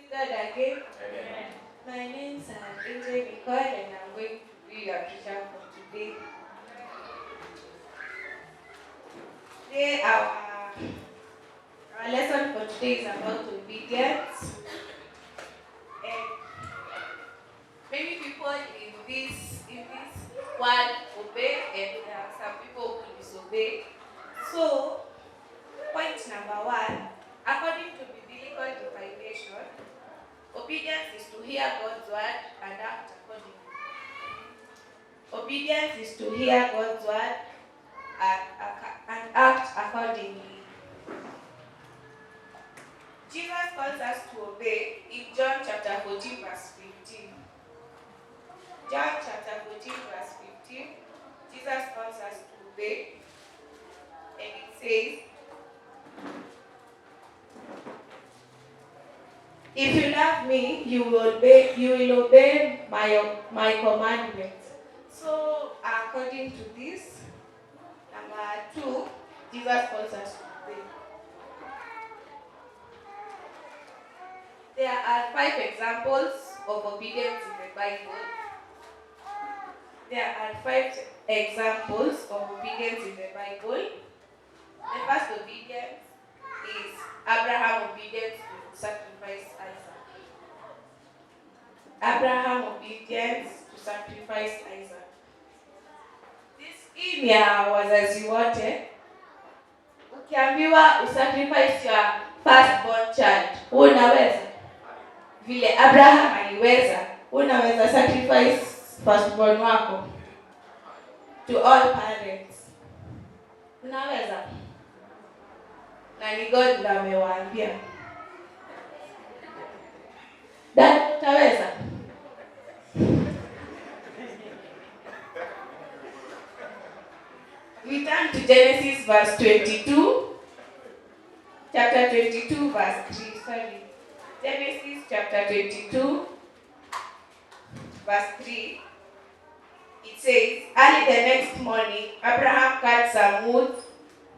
God again. Amen. My name is Angel Nicole and I'm going to be your teacher for today. Today our lesson for today is about obedience. And many people in this world obey and there are some people who disobey. So, point number 1, according to biblical definition, obedience is to hear God's word and act accordingly. Obedience is to hear God's word and act accordingly. Jesus calls us to obey in John chapter 14 verse 15. John chapter 14 verse 15, Jesus calls us to obey, and it says, if you love me, you will obey my commandments. So according to this, number 2, Jesus calls us to obey. There are 5 examples of obedience in the Bible. There are 5 examples of obedience in the Bible. The first obedience is Abraham's obedience to sacrifice Isaac. Abraham's obedience to sacrifice Isaac. Hii ni ya wazazi wote. Ukiambiwa usacrifice your firstborn child, unaweza? Vile Abraham aliweza, unaweza sacrifice firstborn wako? To all parents. Unaweza? Na ni God ndiye amewaambia. Dad, utaweza? We turn to Genesis verse 22, chapter 22 verse 3, Genesis chapter 22 verse 3, it says, early the next morning, Abraham cut some wood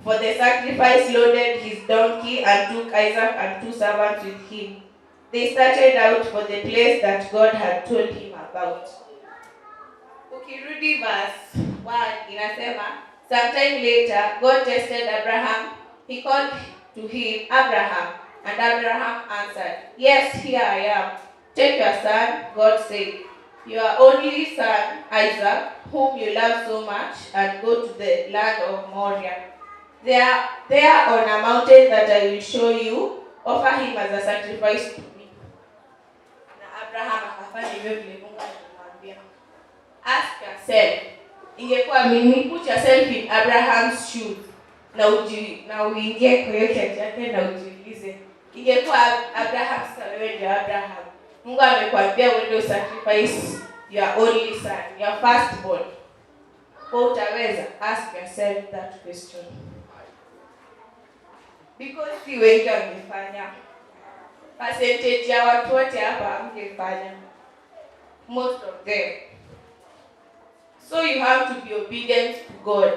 for the sacrifice, loaded his donkey, and took Isaac and 2 servants with him. They started out for the place that God had told him about. Ukirudi verse 1 inasema, sometime later, God tested Abraham. He called to him, Abraham, and Abraham answered, yes, here I am. Take your son, God said, your only son, Isaac, whom you love so much, and go to the land of Moriah. There on a mountain that I will show you, offer him as a sacrifice to me. Na Abraham akafanya hivyo vile Mungu alimwambia. Ask yourself, ingekuwa mimi, put yourself in Abraham's shoes, na uingie kwa hiyo kiatu yake na ujiulize, ingekuwa Abraham sasa wewe ndio Abraham. Mungu amekwambia uende usacrifice your only son, your firstborn. Kwa utaweza? Ask yourself that question. Because si wengi wamefanya. Percentage ya watu wote hapa hamngefanya. Most of them. So you have to be obedient to God.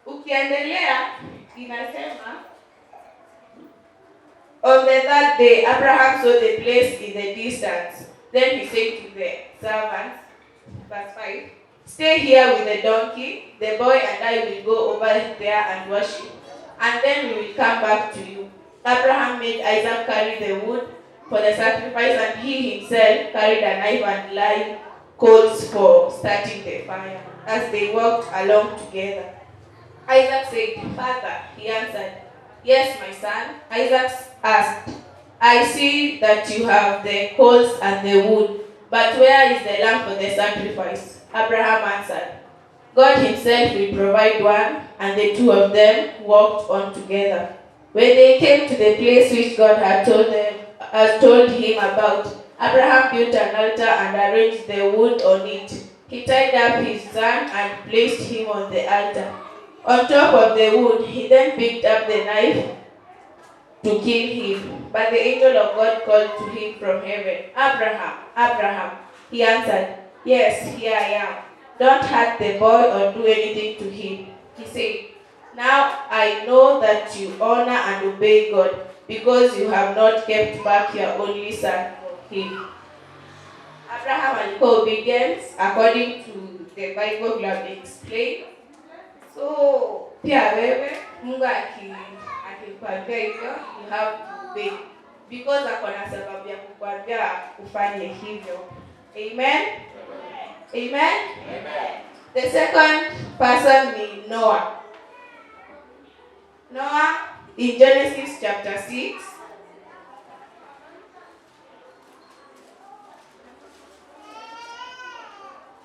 Ukiendelea inasema, on the third day, Abraham saw the place in the distance. Then he said to the servants, verse 5, stay here with the donkey. The boy and I will go over there and worship, and then we will come back to you. Abraham made Isaac carry the wood for the sacrifice, and he himself carried a knife and live coals for starting the fire. As they walked along together, Isaac said, Father, he answered, yes, my son. Isaac asked, I see that you have the coals and the wood, but where is the lamb for the sacrifice? Abraham answered, God himself will provide one, and the two of them walked on together. When they came to the place which God had told him about, Abraham built an altar and arranged the wood on it. He tied up his son and placed him on the altar. On top of the wood, he then picked up the knife to kill him. But the angel of God called to him from heaven, Abraham, Abraham. He answered, yes, here I am. Don't hurt the boy or do anything to him. He said, now I know that you honor and obey God, because you have not kept back your only son for him. Abraham alikuwa obedient according to the Bible we have explained. So pia wewe Mungu akikwambia hivyo, you have to obey because akona sababu ya kukwambia ufanye hivyo. Amen. Amen. Amen. The second person is Noah. Noah in Genesis chapter 6.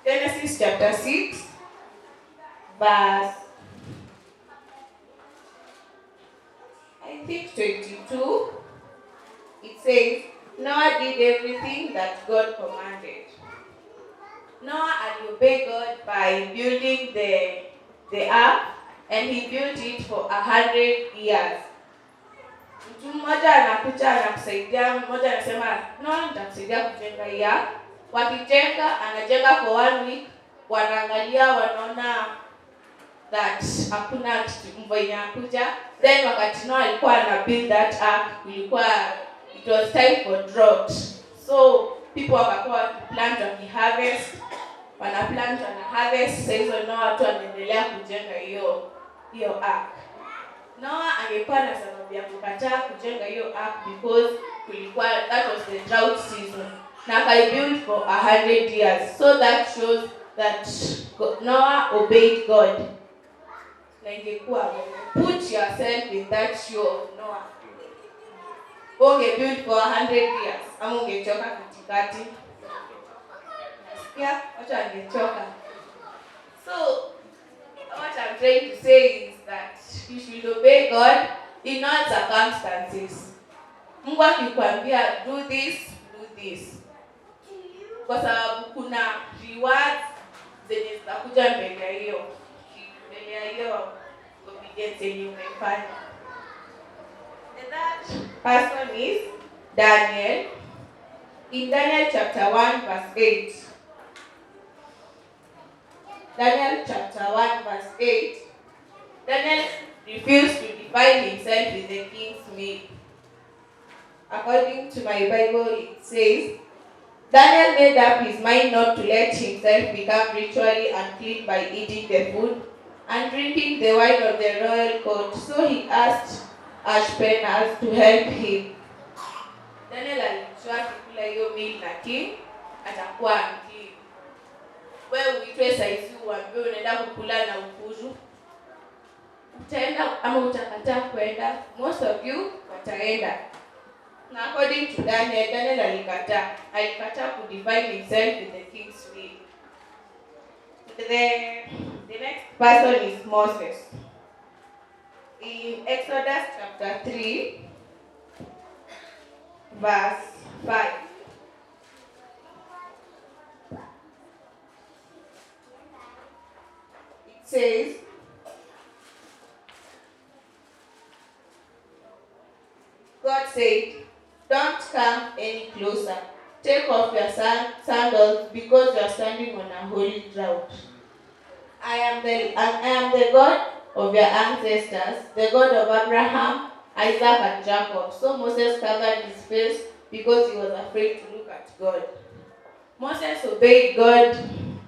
Genesis chapter 6, verse, I think 22. It says, Noah did everything that God commanded. Noah obeyed God by building the ark, and he built it for 100 years. Mtu mmoja anakuja anakusaidia, mmoja anasema, no, nitakusaidia kujenga hii ark. Wakijenga, anajenga for 1 week, wanaangalia, wanaona that hakuna mvua inakuja. Then wakati Noah alikuwa ana build that ark, it was time for drought. So people wakakuwa plant wakiharvest, wanaplant wanaharvest. Sasa hizo Noah watu wanaendelea kujenga hiyo ark. Noah angekuwa na sababu ya kukataa kujenga hiyo ark because that was the drought season. Na I built for 100 years. So that shows that Noah obeyed God. Na ingekuwa put yourself in that shoe of Noah. Unge build for 100 years. Ama ungechoka katikati. Yeah, wacha angechoka. So what I'm trying to say is that you should obey God in all circumstances. Mungu akikwambia do this. Kwa sababu kuna rewards zenye zitakuja mbele ya hiyo obedience yenye umefanya. The third person is Daniel. In Daniel chapter 1 verse 8. Daniel chapter 1 verse 8. Daniel refused to defile himself with the king's meal. According to my Bible, it says, Daniel made up his mind not to let himself become ritually unclean by eating the food and drinking the wine of the royal court. So he asked Ashpenaz to help him. Daniel alijua kukula hiyo meal na king atakuwa unclean. Wewe uitwe saizi uambiwe unaenda kukula na ukuru. Utaenda ama utakataa kwenda? Most of you wataenda. Now, according to Daniel alikataa to defile himself with the king's will. The next person is Moses. In Exodus chapter 3, verse 5. It says, God said, don't come any closer. Take off your sandals because you are standing on a holy ground. I am the God of your ancestors, the God of Abraham, Isaac, and Jacob. So Moses covered his face because he was afraid to look at God. Moses obeyed God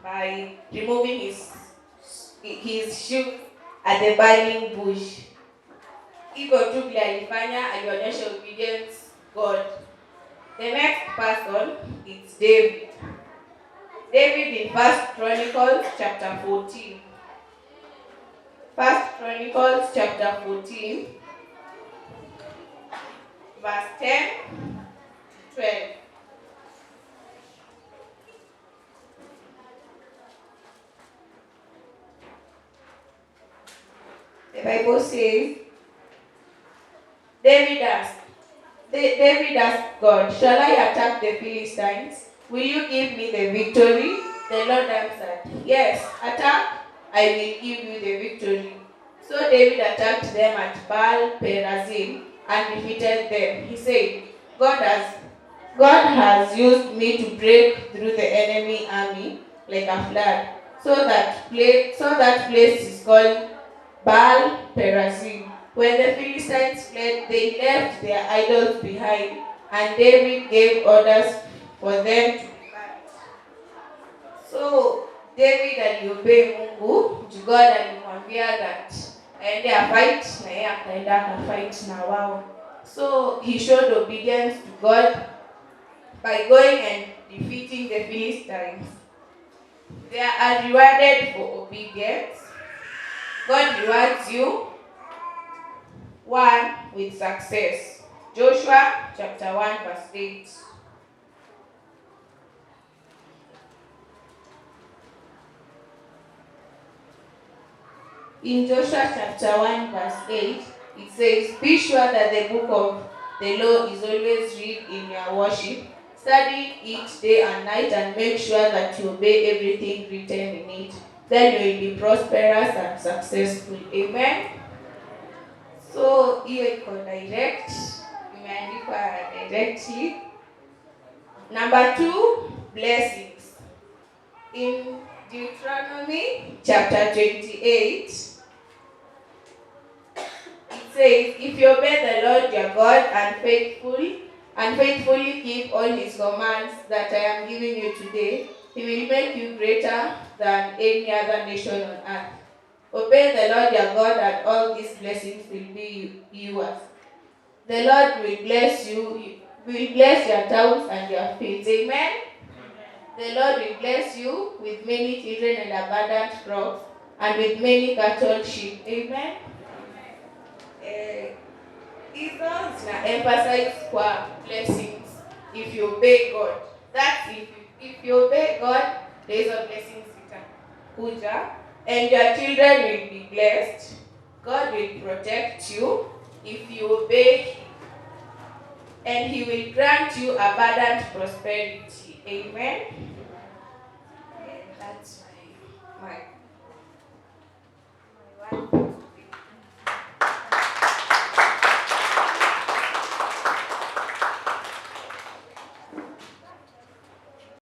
by removing his shoes at the burning bush. Hivyo tu vile alifanya, alionyesha obedience God. The next person is David. David in 1 Chronicles chapter 14. 1 Chronicles chapter 14, verse 10 to 12. The Bible says, David asked God, shall I attack the Philistines? Will you give me the victory? The Lord answered, yes, attack, I will give you the victory. So David attacked them at Baal Perazim and defeated them. He said, God has used me to break through the enemy army like a flood. So that place is called Baal Perazim. When the Philistines fled, they left their idols behind, and David gave orders for them to be burned. So David aliobey Mungu, God alimwambia that aende fight na yeye akaenda fight na wao. So he showed obedience to God by going and defeating the Philistines. They are rewarded for obedience. God rewards you, one, with success. Joshua chapter 1 verse 8. In Joshua chapter 1 verse 8, it says, "Be sure that the book of the law is always read in your worship. Study it day and night and make sure that you obey everything written in it. Then you will be prosperous and successful." Amen. So hiyo iko direct, imeandikwa directly. Number 2, blessings. In Deuteronomy chapter 28, it says, "If you obey the Lord your God and faithfully keep all his commands that I am giving you today, he will make you greater than any other nation on earth. Obey the Lord your God and all these blessings will be yours. The Lord will bless your towns and your fields." Amen. The Lord will bless you with many children and abundant crops, and with many cattle, sheep. Amen. Hizo zina emphasize kwa blessings if you obey God. That's if you obey God, there is a blessing zitakuja, and your children will be blessed. God will protect you if you obey him, and he will grant you abundant prosperity. Amen.